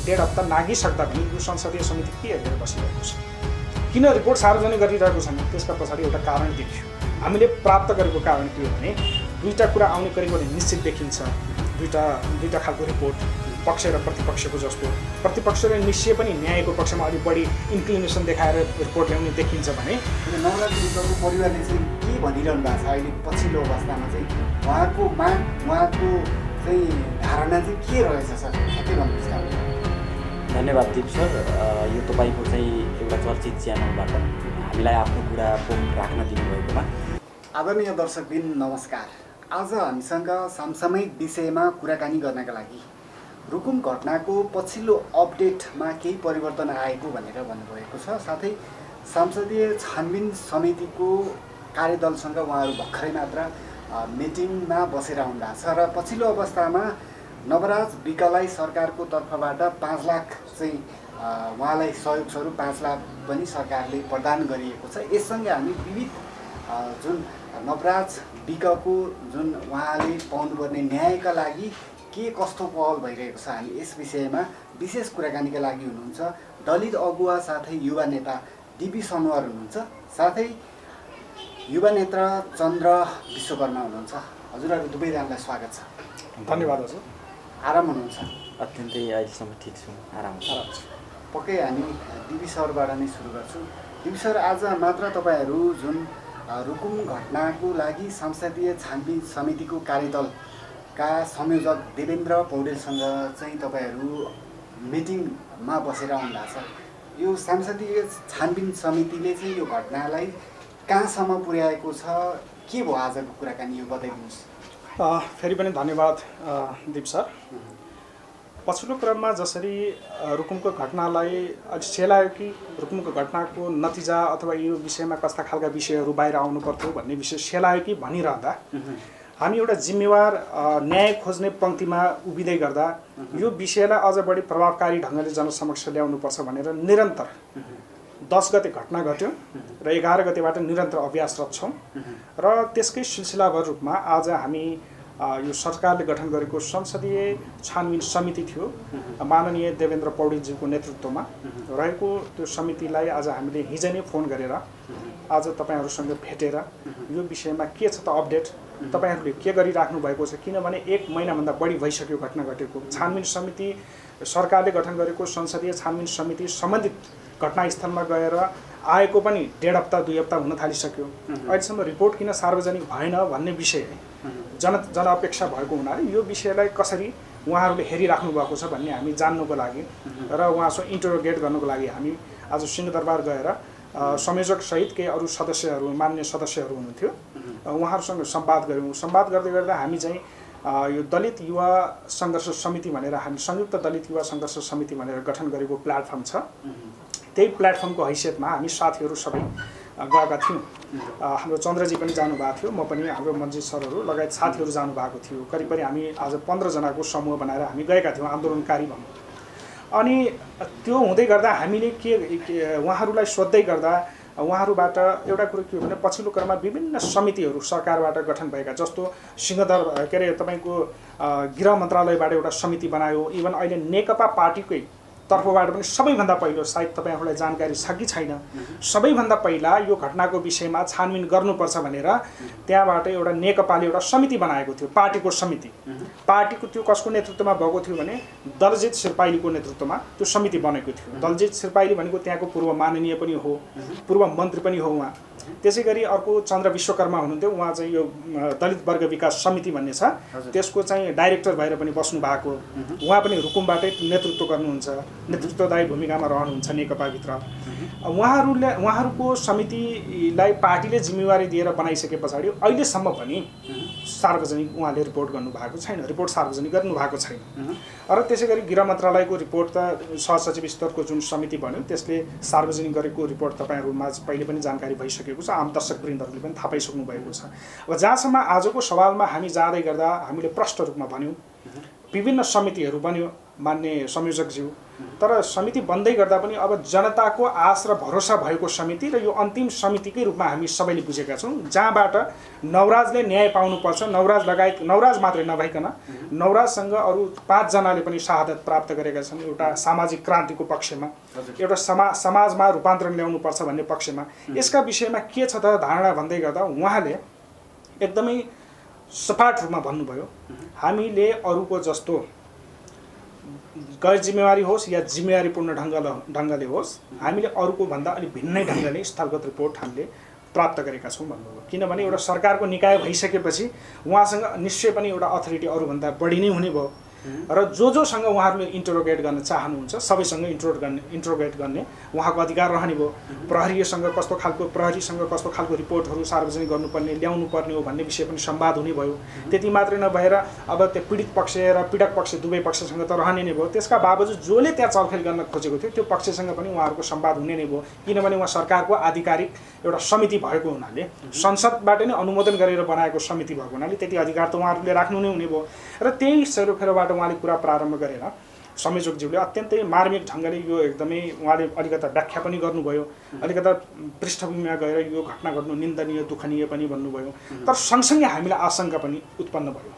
1.5 हप्ता नागिसक्दा पनि यो संसदीय समिति के हेरेर बसिरहेको छ, किन रिपोर्ट सार्वजनिक गरिरहेको छैन? त्यसका पछाडि एउटा कारण देखियो। हामीले प्राप्त गरेको कारण के हो भने दुईटा कुरा आउने करिब निश्चित देखिन्छ। दुईटा खालको रिपोर्ट, पक्ष र प्रतिपक्षको जस्तो। प्रतिपक्षले निश्चय पनि न्यायको पक्षमा अलिक बढी इन्क्लिनेसन देखाएर रिपोर्ट ल्याउने देखिन्छ भने नवराज विकको परिवारले चाहिँ के भनिरहनु भएको छ अहिले पछिल्लो अवस्थामा चाहिँ उहाँको माग, उहाँको चाहिँ धारणा चाहिँ के रहेछ सर? के भन्नुहोस् त? धन्यवाद दिप सर। यो तपाईँको चाहिँ एउटा चर्चित च्यानलबाट हामीलाई आफ्नो कुरा राख्न दिनुभएकोमा। आदरणीय दर्शकबिन नमस्कार। आज हामीसँग समसामयिक विषयमा कुराकानी गर्नका लागि रुकुम घटनाको पछिल्लो अपडेटमा केही परिवर्तन आएको भनेर भन्नुभएको छ। साथै संसदीय छानबिन समितिको कार्यदलसँग उहाँहरू भर्खरै मात्र मिटिङमा बसेर आउनुभएको छ र पछिल्लो अवस्थामा नवराज विकलाई सरकारको तर्फबाट 5 लाख चाहिँ उहाँलाई सहयोग स्वरूप 5 लाख पनि सरकारले प्रदान गरिएको छ। यससँगै हामी विविध जुन नवराज विकको जुन उहाँले पाउनुपर्ने न्यायका लागि के कस्तो पहल भइरहेको छ, हामी यस विषयमा विशेष कुराकानीका लागि हुनुहुन्छ दलित अगुवा साथै युवा नेता डिबी सनवार हुनुहुन्छ, साथै युवा नेता चन्द्र विश्वकर्मा हुनुहुन्छ। हजुरहरू दुवैजनालाई स्वागत छ। धन्यवाद हजुर। आराम हुनुहुन्छ? अत्यन्तै अहिलेसम्म ठिक छु, आराम छ। पक्कै हामी डिबी सरबाट नै सुरु गर्छौँ। डिबी सर, आज मात्र तपाईँहरू जुन रुकुम घटनाको लागि संसदीय छानबिन समितिको कार्यदलका संयोजक देवेन्द्र पौडेलसँग चाहिँ तपाईँहरू मिटिङमा बसेर आउनुभएको छ। यो संसदीय छानबिन समितिले चाहिँ यो घटनालाई कहाँसम्म पुर्याएको छ, के भयो आजको कुराकानी, यो बताइदिनुहोस्। फेरि पनि धन्यवाद दिप सर। पछिल्लो क्रममा जसरी रुकुमको घटनालाई सेलायो कि रुकुमको घटनाको नतिजा अथवा यो विषयमा कस्ता खालका विषयहरू बाहिर आउनु पर्थ्यो भन्ने विषय सेलायो कि भनिरहँदा हामी एउटा जिम्मेवार न्याय खोज्ने पङ्क्तिमा उभिँदै गर्दा यो विषयलाई अझ बढी प्रभावकारी ढङ्गले जनसमक्ष ल्याउनुपर्छ भनेर निरन्तर 10 गते घटना घट्यो र 11 गतेबाट निरन्तर अभ्यासरत छौँ र त्यसकै सिलसिलाभर रूपमा आज हामी यो सरकारले गठन गरेको संसदीय छानबिन समिति थियो, माननीय देवेन्द्र पौडेलजीको नेतृत्वमा रहेको त्यो समितिलाई आज हामीले हिजो नै फोन गरेर आज तपाईँहरूसँग भेटेर यो विषयमा के छ त अपडेट, तपाईँहरूले के गरिराख्नु भएको छ, किनभने 1 महिनाभन्दा बढी भइसक्यो घटना घटेको। छानबिन समिति सरकारले गठन गरेको संसदीय छानबिन समिति सम्बन्धित घटनास्थलमा गएर आएको पनि 1.5 हप्ता 2 हप्ता हुन थालिसक्यो। अहिलेसम्म रिपोर्ट किन सार्वजनिक भएन भन्ने विषय जनअपेक्षा भएको हुनाले यो विषयलाई कसरी उहाँहरूले हेरिराख्नु भएको छ भन्ने हामी जान्नुको लागि र उहाँसँग इन्टरोगेट गर्नुको लागि हामी आज सिंहदरबार गएर संयोजकसहित केही अरू सदस्यहरू, मान्य सदस्यहरू हुनुहुन्थ्यो, उहाँहरूसँग संवाद गऱ्यौँ। संवाद गर्दै गर्दा हामी चाहिँ यो दलित युवा सङ्घर्ष समिति भनेर हामी संयुक्त दलित युवा सङ्घर्ष समिति भनेर गठन गरेको प्लेटफर्म छ, त्यही प्लेटफर्मको हैसियतमा हामी साथीहरू सबै गएका थियौँ। हाम्रो चन्द्रजी पनि जानुभएको थियो, म पनि, हाम्रो मन्जित सरहरू लगायत साथीहरू जानुभएको थियो। करिब हामी आज 15 जनाको समूह बनाएर हामी गएका थियौँ, आन्दोलनकारी भनौँ। अनि त्यो हुँदै गर्दा हामीले के उहाँहरूलाई सोध्दै गर्दा उहाँहरूबाट एउटा कुरो के हो भने पछिल्लो क्रममा विभिन्न समितिहरू सरकारबाट गठन भएका, जस्तो सिंहदरबार के अरे तपाईँको गृह मन्त्रालयबाट एउटा समिति बनायो, इभन अहिले नेकपा पार्टीकै तर्फबाट पनि सबैभन्दा पहिलो, सायद तपाईँहरूलाई जानकारी छ कि छैन, सबैभन्दा पहिला यो घटनाको विषयमा छानबिन गर्नुपर्छ भनेर त्यहाँबाट एउटा नेकपाले एउटा समिति बनाएको थियो, पार्टीको समिति। पार्टीको त्यो कसको नेतृत्वमा भएको थियो भने दलजित सिरपाइलीको नेतृत्वमा त्यो समिति बनेको थियो। दलजित सिरपाइली भनेको त्यहाँको पूर्व माननीय पनि हो, पूर्व मन्त्री पनि हो उहाँ। त्यसै गरी अर्को चन्द्र विश्वकर्मा हुनुहुन्थ्यो, उहाँ चाहिँ यो दलित वर्ग विकास समिति भन्ने छ त्यसको चाहिँ डाइरेक्टर भएर पनि बस्नु भएको, उहाँ पनि रुकुमबाटै नेतृत्व गर्नुहुन्छ, नेतृत्वदायी भूमिकामा रहनुहुन्छ नेकपाभित्र। उहाँहरूको समितिलाई पार्टीले जिम्मेवारी दिएर बनाइसके पछाडि अहिलेसम्म पनि सार्वजनिक उहाँले रिपोर्ट गर्नुभएको छैन, रिपोर्ट सार्वजनिक गर्नुभएको छैन। र त्यसै गरी गृह मन्त्रालयको रिपोर्ट त सहसचिव स्तरको जुन समिति बन्यो त्यसले सार्वजनिक गरेको रिपोर्ट तपाईँहरूमा पहिले पनि जानकारी भइसकेको छ, आम दर्शकवृन्दहरूले पनि थाहा पाइसक्नु भएको छ। अब जहाँसम्म आजको सवालमा हामी जाँदै गर्दा हामीले प्रष्ट रूपमा भन्यौँ, विभिन्न समितिहरू बन्यो, मान्य संयोजकज्यू। तर समिति बन्दै गर्दा पनि अब जनताको आश र भरोसा भएको समिति र यो अन्तिम समितिकै रूपमा हामी सबैले बुझेका छौँ, जहाँबाट नवराजले न्याय पाउनुपर्छ। नवराज मात्रै नभइकन नवराजसँग अरू 5 जनाले पनि शहादत प्राप्त गरेका छन् एउटा सामाजिक क्रान्तिको पक्षमा, एउटा समाजमा रूपान्तरण ल्याउनुपर्छ भन्ने पक्षमा। यसका विषयमा के छ त धारणा भन्दै गर्दा उहाँले एकदमै सपाट रूपमा भन्नुभयो, हामीले अरूको जस्तो गैर जिम्मेवारी होस् या जिम्मेवारीपूर्ण ढङ्गले होस्, हामीले अरूको भन्दा अलिक भिन्नै ढङ्गले स्थलगत रिपोर्ट हामीले प्राप्त गरेका छौँ भन्नुभयो। किनभने एउटा सरकारको निकाय भइसकेपछि उहाँसँग निश्चय पनि एउटा अथोरिटी अरूभन्दा बढी नै हुने भयो र जोसँग उहाँहरूले इन्टरोगेट गर्न चाहनुहुन्छ सबैसँग इन्टरोगेट गर्ने उहाँको अधिकार रहने भयो। प्रहरीसँग कस्तो खालको रिपोर्टहरू सार्वजनिक गर्नुपर्ने ल्याउनु पर्ने हो भन्ने विषय पनि संवाद हुने भयो। त्यति मात्रै नभएर अब त्यो पीडित पक्ष र पीडक पक्ष दुवै पक्षसँग त रहने नै भयो। त्यसका बावजुद जसले त्यहाँ चलखेल गर्न खोजेको थियो त्यो पक्षसँग पनि उहाँहरूको संवाद हुने नै भयो। किनभने उहाँ सरकारको आधिकारिक एउटा समिति भएको हुनाले, संसदबाट नै अनुमोदन गरेर बनाएको समिति भएको हुनाले त्यति अधिकार त उहाँहरूले राख्नु नै हुने भयो। र त्यही सेरोफेरोबाट उहाँले कुरा प्रारम्भ गरेर संयोजकज्यूले अत्यन्तै मार्मिक ढङ्गले यो एकदमै उहाँले अलिकता व्याख्या पनि गर्नुभयो, अलिकता पृष्ठभूमिमा गएर यो घटना घट्नु निन्दनीय दुःखनीय पनि भन्नुभयो। तर सँगसँगै हामीलाई आशंका पनि उत्पन्न भयो।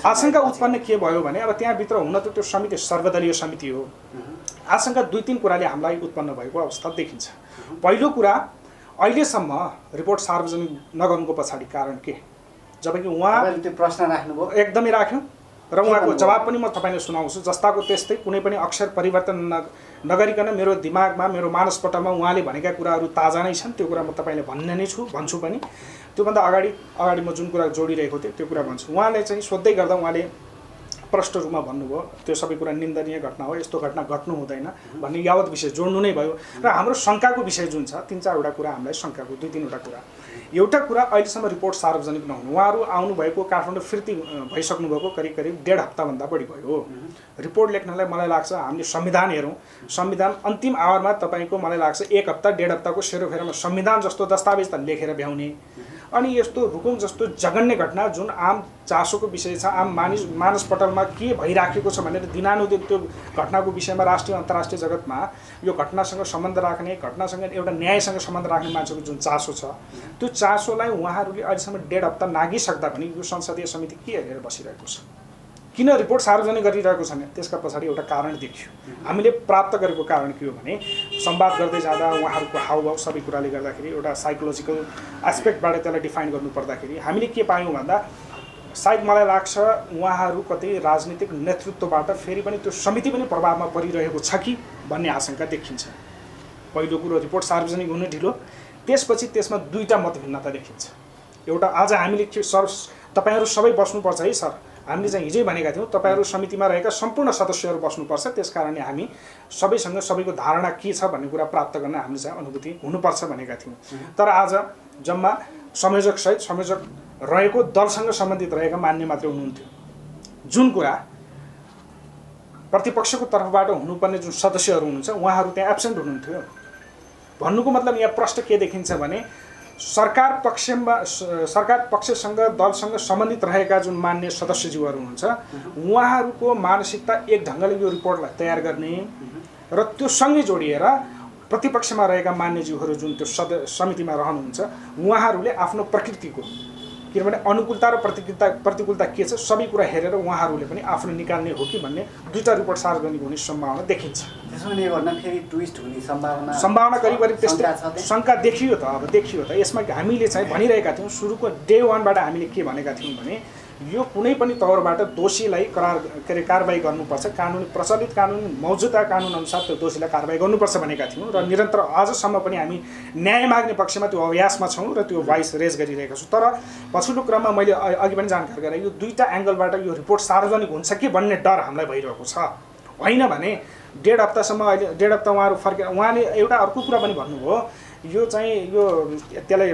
आशंका उत्पन्न के भयो भने अब त्यहाँभित्र हुन त त्यो समिति सर्वदलीय समिति हो। आशंका 2-3 कुराले हामीलाई उत्पन्न भएको अवस्था देखिन्छ। पहिलो कुरा, अहिलेसम्म रिपोर्ट सार्वजनिक नगर्नुको पछाडि कारण के? जबकि उहाँ त्यो प्रश्न राख्नुभयो, एकदमै राख्यो र उहाँको जवाब पनि म तपाईँलाई सुनाउँछु। जस्ताको त्यस्तै कुनै पनि अक्षर परिवर्तन नगरिकन मेरो दिमागमा, मेरो मानसपटलमा उहाँले भनेका कुराहरू ताजा नै छन्। त्यो कुरा म तपाईँलाई भन्छु पनि। त्योभन्दा अगाडि म जुन कुरा जोडिरहेको थिएँ त्यो कुरा भन्छु। उहाँले चाहिँ सोध्दै गर्दा उहाँले प्रष्ट रूपमा भन्नुभयो त्यो सबै कुरा निन्दनीय घटना हो, यस्तो घटना घट्नु हुँदैन भन्ने यावत विषय जोड्नु नै भयो। र हाम्रो शङ्काको विषय जुन छ 3-4वटा कुरा हामीलाई शङ्काको 2-3वटा कुरा। एउटा कुरा, अहिलेसम्म रिपोर्ट सार्वजनिक नहुनु, उहाँहरू आउनुभएको काठमाडौँ फिर्ती भइसक्नु भएको करिब 1.5 हप्ताभन्दा बढी भयो। रिपोर्ट लेख्नलाई मलाई लाग्छ हामीले संविधान हेरौँ, संविधान अन्तिम आवरमा तपाईँको मलाई लाग्छ 1 हप्ता 1.5 हप्ताको सेरोफेरोमा संविधान जस्तो दस्तावेज त लेखेर भ्याउने। अनि यस्तो रुकुम जस्तो जघन्य घटना जुन आम चासोको विषय छ, आम मानसपटलमा के भइराखेको छ भनेर दिनानुदिन त्यो घटनाको विषयमा राष्ट्रिय अन्तर्राष्ट्रिय जगतमा यो घटनासँग सम्बन्ध राख्ने, घटनासँग एउटा न्यायसँग सम्बन्ध राख्ने मान्छेको जुन चासो छ, त्यो चासोलाई उहाँहरूले अहिलेसम्म 1.5 हप्ता नागिसक्दा पनि यो संसदीय समिति के हेरेर बसिरहेको छ? किन रिपोर्ट सार्वजनिक गरिरहेको छैन? त्यसका पछाडि एउटा कारण देखियो। हामीले प्राप्त गरेको कारण के हो भने संवाद गर्दै जाँदा उहाँहरूको हावभाव सबै कुराले गर्दाखेरि एउटा साइकोलोजिकल एस्पेक्टबाट त्यसलाई डिफाइन गर्नुपर्दाखेरि हामीले के पायौँ भन्दा सायद मलाई लाग्छ उहाँहरू कतै राजनीतिक नेतृत्वबाट फेरि पनि त्यो समिति पनि प्रभावमा परिरहेको छ कि भन्ने आशंका देखिन्छ। पहिलो कुरो, रिपोर्ट सार्वजनिक हुनु ढिलो, त्यसपछि त्यसमा 2टा मतभिन्नता देखिन्छ। एउटा, आज हामीले सर तपाईँहरू सबै बस्नुपर्छ है सर, हामीले चाहिँ हिजै भनेका थियौँ तपाईँहरू समितिमा रहेका सम्पूर्ण सदस्यहरू बस्नुपर्छ, त्यसकारणले हामी सबैसँग सबैको धारणा के छ भन्ने कुरा प्राप्त गर्न हामीले चाहिँ अनुभूति हुनुपर्छ भनेका थियौँ। तर आज जम्मा संयोजक रहेको दलसँग सम्बन्धित रहेका मान्य मात्रै हुनुहुन्थ्यो। जुन कुरा प्रतिपक्षको तर्फबाट हुनुपर्ने जुन सदस्यहरू हुनुहुन्छ उहाँहरू त्यहाँ एब्सेन्ट हुनुहुन्थ्यो। भन्नुको मतलब यहाँ प्रश्न के देखिन्छ भने सरकार पक्षसँग दलसँग सम्बन्धित रहेका जुन मान्य सदस्यज्यूहरू हुनुहुन्छ उहाँहरूको मानसिकता एक ढङ्गले यो रिपोर्टलाई तयार गर्ने र त्यो सँगै जोडिएर प्रतिपक्षमा रहेका मान्यज्यूहरू जुन त्यो समितिमा रहनुहुन्छ उहाँहरूले आफ्नो प्रकृतिको, किनभने अनुकूलता र प्रतिकूलता के छ सबै कुरा हेरेर उहाँहरूले पनि आफ्नो निकाल्ने हो कि भन्ने 2टा रिपोर्ट सार्वजनिक हुने सम्भावना देखिन्छ। त्यसोले गर्दा फेरि ट्विस्ट हुने सम्भावना करिब त्यस्तै शङ्का देखियो त। यसमा हामीले चाहिँ भनिरहेका थियौँ सुरुको डे 1बाट हामीले के भनेका थियौँ भने यो कुनै पनि तौरबाट दोषीलाई कारबाही गर्नुपर्छ, प्रचलित कानुन मौजुदा कानुन अनुसार त्यो दोषीलाई कारबाही गर्नुपर्छ भनेका थियौँ र निरन्तर आजसम्म पनि हामी न्याय माग्ने पक्षमा त्यो अभ्यासमा छौँ र त्यो भोइस रेज गरिरहेका छौँ। तर पछिल्लो क्रममा मैले अघि पनि जानकारी गराएँ यो 2टा एङ्गलबाट यो रिपोर्ट सार्वजनिक हुन्छ कि भन्ने डर हामीलाई भइरहेको छ। होइन भने 1.5 हप्तासम्म, अहिले 1.5 हप्ता उहाँहरू फर्केर उहाँले एउटा अर्को कुरा पनि भन्नुभयो, यो चाहिँ यो त्यसलाई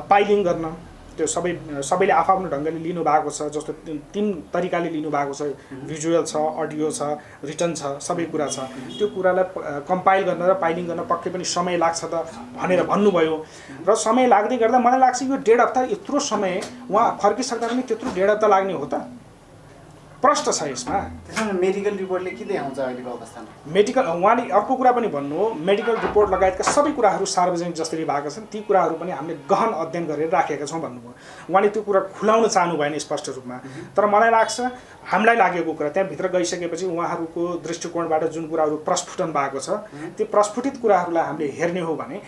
पाइलिङ गर्न त्यो सबैले आफ्नो ढङ्गले लिनुभएको छ, जस्तो 3 तरिकाले लिनुभएको छ, भिजुअल छ, अडियो छ, रिटर्न छ, सबै कुरा छ। त्यो कुरालाई कम्पाइल गर्न र पाइलिङ गर्न पक्कै पनि समय लाग्छ त भनेर भन्नुभयो र समय लाग्दै गर्दा मलाई लाग्छ यो 1.5 हप्ता यत्रो समय उहाँ फर्किसक्दा पनि त्यत्रो 1.5 हप्ता लाग्ने हो त? प्रष्ट छ यसमा। त्यसमा मेडिकल रिपोर्टले के देखाउँछ अहिलेको अवस्थामा? मेडिकल उहाँले अर्को कुरा पनि भन्नु हो, मेडिकल रिपोर्ट लगायतका सबै कुराहरू सार्वजनिक जसरी भएका छन् ती कुराहरू पनि हामीले गहन अध्ययन गरेर राखेका छौँ भन्नुभयो। उहाँले त्यो कुरा खुलाउन चाहनु भएन स्पष्ट रूपमा। तर मलाई लाग्छ हामीलाई लागेको कुरा त्यहाँभित्र गइसकेपछि उहाँहरूको दृष्टिकोणबाट जुन कुराहरू प्रस्फुटन भएको छ त्यो प्रस्फुटित कुराहरूलाई हामीले हेर्ने हो भने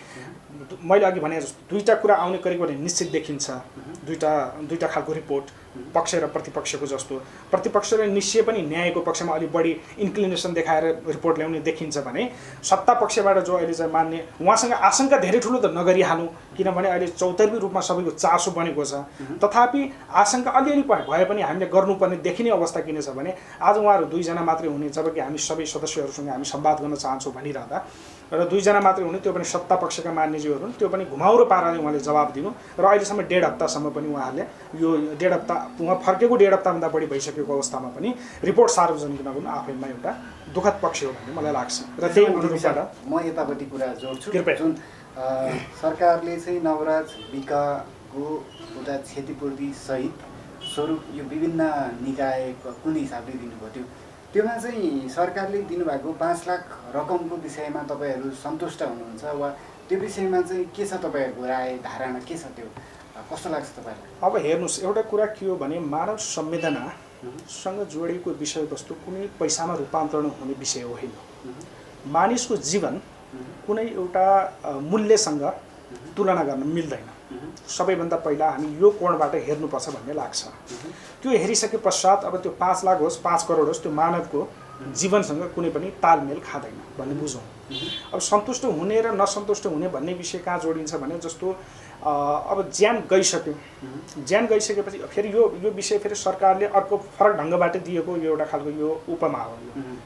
मैले अघि भने जस्तो दुईटा कुरा आउने करिब निश्चित देखिन्छ। दुईटा खालको रिपोर्ट, पक्ष र प्रतिपक्षको जस्तो। प्रतिपक्षले निश्चय पनि न्यायको पक्षमा अलि बढी इन्क्लिनेसन देखाएर रिपोर्ट ल्याउने देखिन्छ भने सत्ता पक्षबाट जो अहिले चाहिँ मान्ने उहाँसँग आशंका धेरै ठुलो त नगरिहालौँ, किनभने अहिले चौतर्फी रूपमा सबैको चासो बनेको छ। तथापि आशंका अलिअलि भए पनि हामीले गर्नुपर्ने देखिने अवस्था किन छ भने आज उहाँहरू दुईजना मात्रै हुने, जबकि हामी सबै सदस्यहरूसँग हामी संवाद गर्न चाहन्छौँ भनिरहँदा र दुईजना मात्रै हुने, त्यो पनि सत्ता पक्षका मान्यज्यूहरू हुन्, त्यो पनि घुमाउरो पाराले उहाँले जवाब दिनु र अहिलेसम्म 1.5 हप्तासम्म पनि उहाँहरूले यो 1.5 हप्ता उहाँ फर्केको 1.5 हप्ताभन्दा बढी भइसकेको अवस्थामा पनि रिपोर्ट सार्वजनिक नगर्नु आफैमा एउटा दुःखद पक्ष हो भन्ने मलाई लाग्छ। र त्यही अनुरूपबाट म यतापट्टि कुरा जोड्छु। कृपया। जुन सरकारले चाहिँ नवराज विकाको एउटा क्षतिपूर्ति सहित स्वरूप यो विभिन्न निकाय कुन हिसाबले दिनुभयो त्योमा चाहिँ सरकारले दिनुभएको 5 लाख रकमको विषयमा तपाईँहरू सन्तुष्ट हुनुहुन्छ वा त्यो विषयमा चाहिँ के छ तपाईँहरूको राय धारणा के छ, त्यो कस्तो लाग्छ तपाईँलाई? अब हेर्नुहोस्, एउटा कुरा के हो भने मानव संवेदनासँग जोडिएको विषयवस्तु कुनै पैसामा रूपान्तरण हुने विषय होइन। मानिसको जीवन कुनै एउटा मूल्यसँग तुलना गर्न मिल्दैन। सबैभन्दा पहिला हामी यो कोणबाट हेर्नुपर्छ भन्ने लाग्छ। त्यो हेरिसके पश्चात अब त्यो 5 लाख होस् 5 करोड होस् त्यो मानवको जीवनसँग कुनै पनि तालमेल खाँदैन भन्ने बुझौँ। अब सन्तुष्ट हुने र नसन्तुष्ट हुने भन्ने विषय कहाँ जोडिन्छ भने जस्तो अब ज्यान गइसकेपछि फेरि यो विषय फेरि सरकारले अर्को फरक ढङ्गबाट दिएको यो एउटा खालको यो उपमा हो।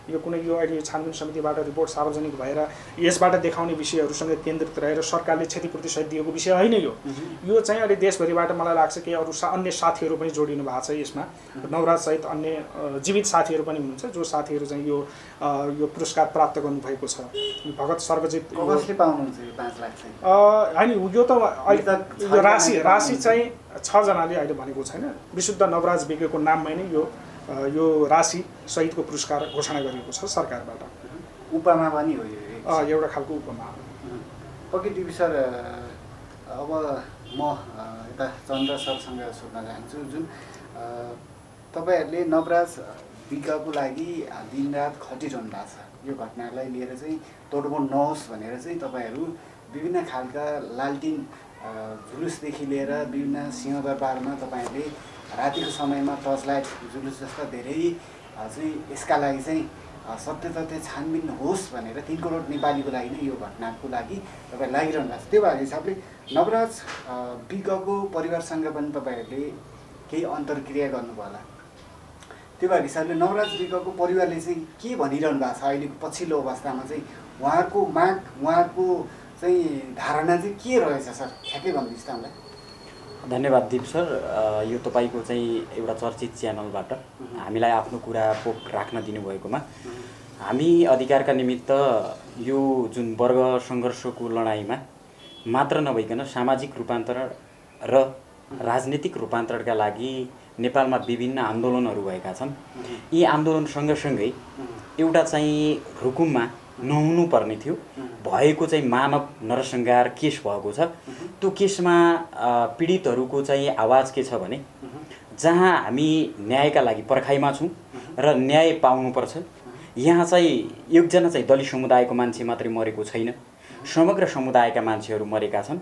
यो कुनै यो अहिले छानबिन समितिबाट रिपोर्ट सार्वजनिक भएर यसबाट देखाउने विषयहरूसँग केन्द्रित रहेर सरकारले क्षतिपूर्ति सहित दिएको विषय होइन। यो चाहिँ अहिले देशभरिबाट मलाई लाग्छ कि अरू अन्य साथीहरू पनि जोडिनु भएको छ यसमा। नवराज सहित अन्य जीवित साथीहरू पनि हुनुहुन्छ जो साथीहरू चाहिँ यो पुरस्कार प्राप्त गर्नुभएको छ। भगत सर्वजित कसले पाउनुहुन्छ यो 5 लाख चाहिँ? होइन, यो त यो राशि चाहिँ 6 जनाले अहिले भनेको छैन। विशुद्ध नवराज विकेको नाममै नै यो राशि सहितको पुरस्कार घोषणा गरिएको छ सरकारबाट। उपमा पनि हो यो, एउटा खालको उपमा हो। ओके टिभी सर, अब म यता चन्द्र सरसँग सोध्न चाहन्छु। जुन तपाईँहरूले नवराज विकाको लागि दिनरात खटिरहनु भएको छ, यो घटनालाई लिएर चाहिँ तोडमोड नहोस् भनेर चाहिँ तपाईँहरू विभिन्न खालका लालटिन जुलुसदेखि लिएर विभिन्न सिंहदरबारमा तपाईँहरूले रातिको समयमा टर्च लाइट जुलुस जस्ता धेरै चाहिँ यसका लागि चाहिँ सत्य तथ्य छानबिन होस् भनेर 3 करोड नेपालीको लागि नै यो घटनाको लागि तपाईँ लागिरहनु भएको छ। त्यो भएको हिसाबले नवराज विकको परिवारसँग पनि तपाईँहरूले केही अन्तर्क्रिया गर्नुभयो होला। त्यो भएको हिसाबले नवराज विकको परिवारले चाहिँ के भनिरहनु भएको छ अहिलेको पछिल्लो अवस्थामा चाहिँ उहाँहरूको माग, उहाँहरूको चाहिँ धारणा चाहिँ के रहेछ सर? ठ्याक्कै भन्नुहोस् त हामीलाई। धन्यवाद दिप सर। यो तपाईँको चाहिँ एउटा चर्चित च्यानलबाट हामीलाई आफ्नो कुरा पोक राख्न दिनुभएकोमा हामी अधिकारका निमित्त यो जुन वर्ग सङ्घर्षको लडाइँमा मात्र नभइकन सामाजिक रूपान्तरण र राजनीतिक रूपान्तरणका लागि नेपालमा विभिन्न आन्दोलनहरू भएका छन्। यी आन्दोलन सँगसँगै एउटा चाहिँ रुकुममा नहुनुपर्ने थियो भएको चाहिँ मानव नरसंहार केस भएको छ। त्यो केसमा पीडितहरूको चाहिँ आवाज के छ भने जहाँ हामी न्यायका लागि पर्खाइमा छौँ र न्याय पाउनुपर्छ, यहाँ चाहिँ एकजना चाहिँ दलित समुदायको मान्छे मात्रै मरेको छैन, समग्र समुदायका मान्छेहरू मरेका छन्।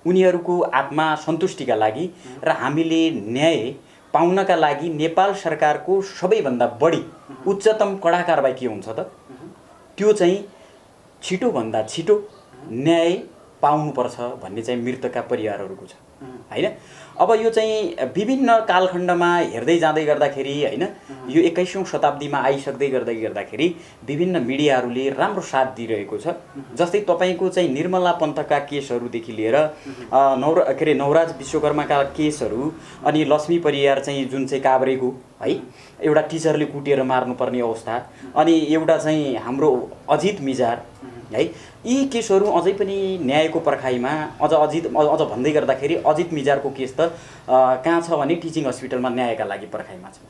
उनीहरूको आत्मा सन्तुष्टिका लागि र हामीले न्याय पाउनका लागि नेपाल सरकारको सबैभन्दा बढी उच्चतम कडा कारबाही के हुन्छ त? त्यो चाहिँ छिटोभन्दा छिटो न्याय पाउनुपर्छ भन्ने चाहिँ मृतकका परिवारहरूको छ हैन। अब यो चाहिँ विभिन्न कालखण्डमा हेर्दै जाँदै गर्दाखेरि हैन, यो 21औं शताब्दीमा आइसक्दै गर्दाखेरि विभिन्न मिडियाहरूले राम्रो साथ दिइरहेको छ। जस्तै तपाईको चाहिँ निर्मला पन्तका केसहरूदेखि लिएर नवराज विश्वकर्माका केसहरू, अनि लक्ष्मी परियार चाहिँ जुन चाहिँ काभ्रेको है एउटा टिचरले कुटेर मार्नुपर्ने अवस्था, अनि एउटा चाहिँ हाम्रो अजित मिजार है, यी केसहरू अझै पनि न्यायको पर्खाइमा अझ भन्दै गर्दाखेरि अजित मिजारको केस त कहाँ छ भने टिचिङ हस्पिटलमा न्यायका लागि पर्खाइमा छ।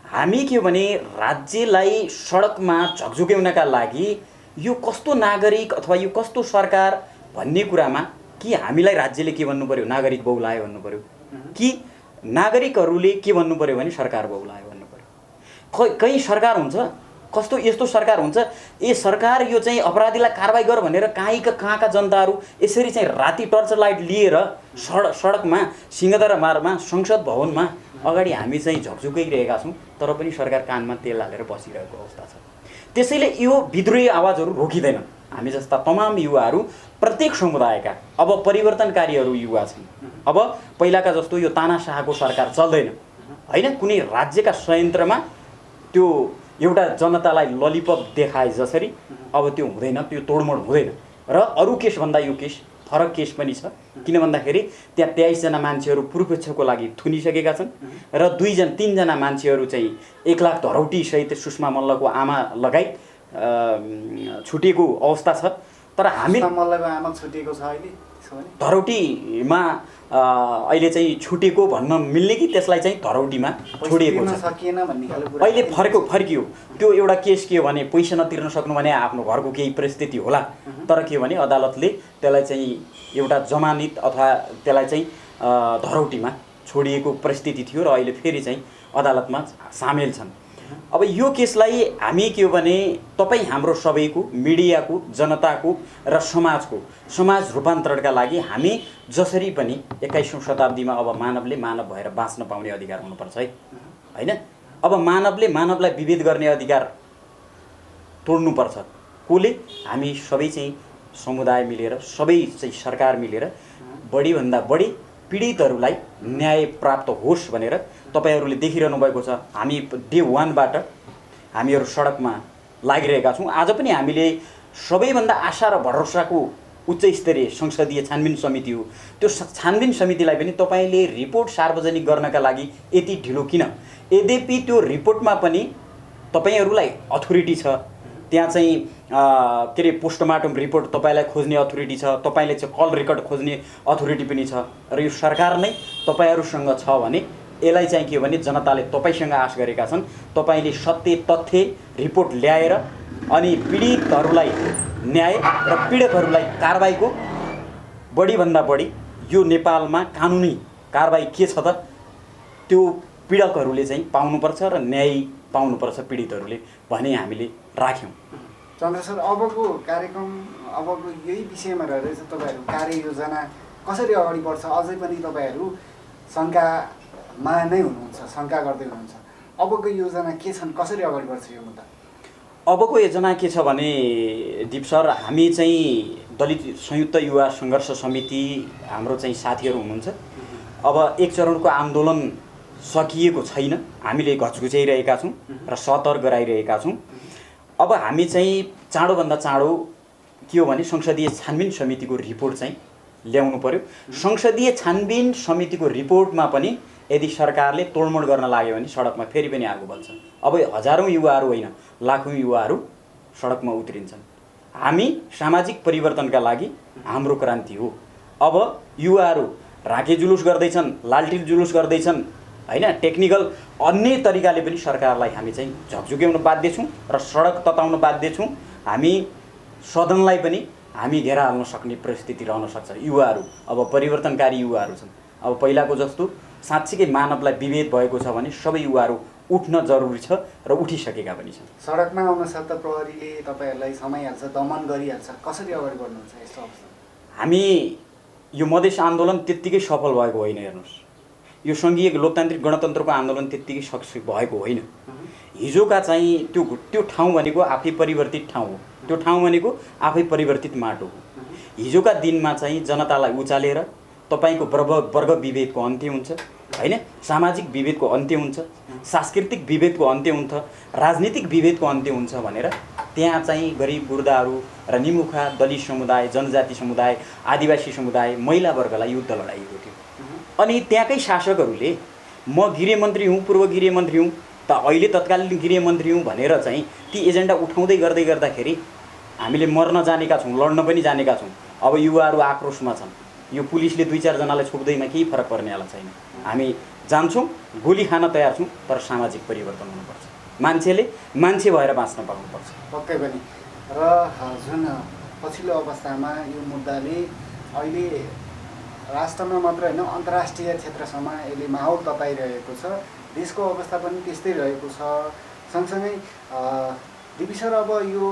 हामी के हो भने राज्यलाई सडकमा झकझुक्याउनका लागि यो कस्तो नागरिक अथवा यो कस्तो सरकार भन्ने कुरामा कि हामीलाई राज्यले के भन्नु पर्यो, नागरिक बहुलायो भन्नु पर्यो, कि नागरिकहरूले के भन्नु पर्यो भने सरकार बहुलायो भन्नु पर्यो। कहीँ सरकार हुन्छ कस्तो यस्तो सरकार हुन्छ, ए सरकार यो चाहिँ अपराधीलाई कारबाही गर भनेर कहाँका जनताहरू यसरी चाहिँ राति टर्च लाइट लिएर सडकमा सिंहदरा मार्गमा संसद भवनमा अगाडि हामी चाहिँ झकझुकाइरहेका छौँ, तर पनि सरकार कानमा तेल हालेर बसिरहेको अवस्था छ। त्यसैले यो विद्रोही आवाजहरू रोकिँदैन। हामी जस्ता तमाम युवाहरू प्रत्येक समुदायका अब परिवर्तनकारीहरू युवा छन्। अब पहिलाका जस्तो यो तानाशाहको सरकार चल्दैन होइन। कुनै राज्यका संयन्त्रमा त्यो एउटा जनतालाई ललिपप देखाए जसरी अब त्यो हुँदैन, त्यो तोडमोड हुँदैन। र अरू केसभन्दा यो केस फरक केस पनि छ, किन भन्दाखेरि त्यहाँ 23 जना मान्छेहरू पूर्वपक्षको लागि थुनिसकेका छन् र 3 जना मान्छेहरू चाहिँ 1 लाख धरौटी सहित सुषमा मल्लको आमा लगायत छुटेको अवस्था छ। तर हामी मल्लको आमा छुटेको छ अहिले धरौटीमा अहिले चाहिँ छुटेको भन्न मिल्ने कि त्यसलाई चाहिँ धरौटीमा छोडिएको छ सकिएन भन्ने खाले कुरा अहिले फर्कियो। त्यो एउटा केस के हो भने पैसा नतिर्न सक्नु भने आफ्नो घरको केही परिस्थिति होला, तर के हो भने अदालतले त्यसलाई चाहिँ एउटा जमानत अथवा त्यसलाई चाहिँ धरौटीमा छोडिएको परिस्थिति थियो र अहिले फेरि चाहिँ अदालतमा सामेल छन्। अब यो केसलाई हामी के हो भने तपाईँ हाम्रो सबैको, मिडियाको, जनताको र समाज रूपान्तरणका लागि हामी जसरी पनि 21औं शताब्दीमा अब मानवले मानव भएर बाँच्न पाउने अधिकार हुनुपर्छ है होइन। अब मानवले मानवलाई विभेद गर्ने अधिकार तोड्नुपर्छ। कसले? हामी सबै चाहिँ समुदाय मिलेर, सबै चाहिँ सरकार मिलेर बढीभन्दा बढी पीडितहरूलाई न्याय प्राप्त होस् भनेर तपाईहरूले देखिरहनु भएको छ। हामी डे 1 बाट हामीहरू सडकमा लागिरहेका छौँ। आज पनि हामीले सबैभन्दा आशा र भरोसाको उच्च स्तरीय संसदीय छानबिन समिति हो। त्यो छानबिन समितिलाई पनि तपाईँले रिपोर्ट सार्वजनिक गर्नका लागि यति ढिलो किन? यद्यपि त्यो रिपोर्टमा पनि तपाईँहरूलाई अथोरिटी छ, त्यहाँ चाहिँ के अरे पोस्टमार्टम रिपोर्ट तपाईँलाई खोज्ने अथोरिटी छ, तपाईँले चाहिँ कल रेकर्ड खोज्ने अथोरिटी पनि छ र यो सरकार नै तपाईँहरूसँग छ भने यसलाई चाहिँ के हो भने जनताले तपाईँसँग आश गरेका छन्। तपाईँले सत्य तथ्य रिपोर्ट ल्याएर अनि पीडितहरूलाई न्याय र पीडितहरूलाई कारबाहीको बढीभन्दा बढी यो नेपालमा कानुनी कारबाही के छ त त्यो पीडकहरूले चाहिँ पाउनुपर्छ र न्याय पाउनुपर्छ पीडितहरूले भने हामीले राख्यौँ। चन्द्र सर, अबको कार्यक्रम अबको यही विषयमा रहेर चाहिँ तपाईँहरू कार्ययोजना कसरी अगाडि बढ्छ? अझै पनि तपाईँहरू शङ्कामा नै हुनुहुन्छ, शङ्का गर्दै हुनुहुन्छ। अबको योजना के छन्? कसरी अगाडि बढ्छ यो मुद्दा? अबको योजना के छ भने दीप सर, हामी चाहिँ दलित संयुक्त युवा सङ्घर्ष समिति हाम्रो चाहिँ साथीहरू हुनुहुन्छ। अब 1 चरणको आन्दोलन सकिएको छैन, हामीले घचघुच्याइरहेका छौँ र सतर्क गराइरहेका छौँ। अब हामी चाहिँ चाँडोभन्दा चाँडो के हो भने संसदीय छानबिन समितिको रिपोर्ट चाहिँ ल्याउनु पर्यो। संसदीय छानबिन समितिको रिपोर्टमा पनि यदि सरकारले तोडमोड गर्न लाग्यो भने सडकमा फेरि पनि आगो बल्छ। अब हजारौँ युवाहरू होइन, लाखौँ युवाहरू सडकमा उत्रिन्छन्। हामी सामाजिक परिवर्तनका लागि हाम्रो क्रान्ति हो। अब युवाहरू राँके जुलुस गर्दैछन्, लालटिल जुलुस गर्दैछन् होइन, टेक्निकल अन्य तरिकाले पनि सरकारलाई हामी चाहिँ झकझुक्याउन बाध्य छौँ र सडक तताउन बाध्य छौँ। हामी सदनलाई पनि हामी घेरा हाल्न सक्ने परिस्थिति रहन सक्छ। युवाहरू अब परिवर्तनकारी युवाहरू छन्। अब पहिलाको जस्तो साँच्चीकै मानवलाई विभेद भएको छ भने सबै युवाहरू उठ्न जरुरी छ र उठिसकेका पनि छन्। सडकमा आउन साथ प्रहरीले तपाईँहरूलाई समाइहाल्छ, दमन गरिहाल्छ, कसरी अगाडि बढ्नुहुन्छ यस्तो अवस्था? हामी यो मधेस आन्दोलन त्यत्तिकै सफल भएको होइन। हेर्नुहोस्, यो सङ्घीय लोकतान्त्रिक गणतन्त्रको आन्दोलन त्यत्तिकै सक्सेस भएको होइन। हिजोका चाहिँ त्यो ठाउँ भनेको आफै परिवर्तित ठाउँ हो। त्यो ठाउँ भनेको आफै परिवर्तित माटो हो। हिजोका दिनमा चाहिँ जनतालाई उचालेर तपाईँको वर्ग विभेदको अन्त्य हुन्छ होइन, सामाजिक विभेदको अन्त्य हुन्छ, सांस्कृतिक विभेदको अन्त्य हुन्छ, राजनीतिक विभेदको अन्त्य हुन्छ भनेर त्यहाँ चाहिँ गरिब गुर्दाहरू र निमुखा दलित समुदाय, जनजाति समुदाय, आदिवासी समुदाय, महिला वर्गलाई युद्ध लडाइएको थियो। अनि त्यहाँकै शासकहरूले म गृहमन्त्री हुँ, पूर्व गृहमन्त्री हुँ, त अहिले तत्कालीन गृहमन्त्री हुँ भनेर चाहिँ ती एजेन्डा उठाउँदै गर्दाखेरि हामीले मर्न जानेका छौँ, लड्न पनि जानेका छौँ। अब युवाहरू आक्रोशमा छन्। यो पुलिसले 2-4 जनालाई छोप्दैमा केही फरक पर्नेवाला छैन। हामी जान्छौँ, गोली खान तयार छौँ, तर सामाजिक परिवर्तन हुनुपर्छ। मान्छेले मान्छे भएर बाँच्न पाउनुपर्छ। पक्कै पनि। र जुन पछिल्लो अवस्थामा यो मुद्दाले अहिले राष्ट्रमा मात्र होइन अन्तर्राष्ट्रिय क्षेत्रसम्म यसले माहौल तताइरहेको छ। देशको अवस्था पनि त्यस्तै रहेको छ। सँगसँगै डिबी सर, अब यो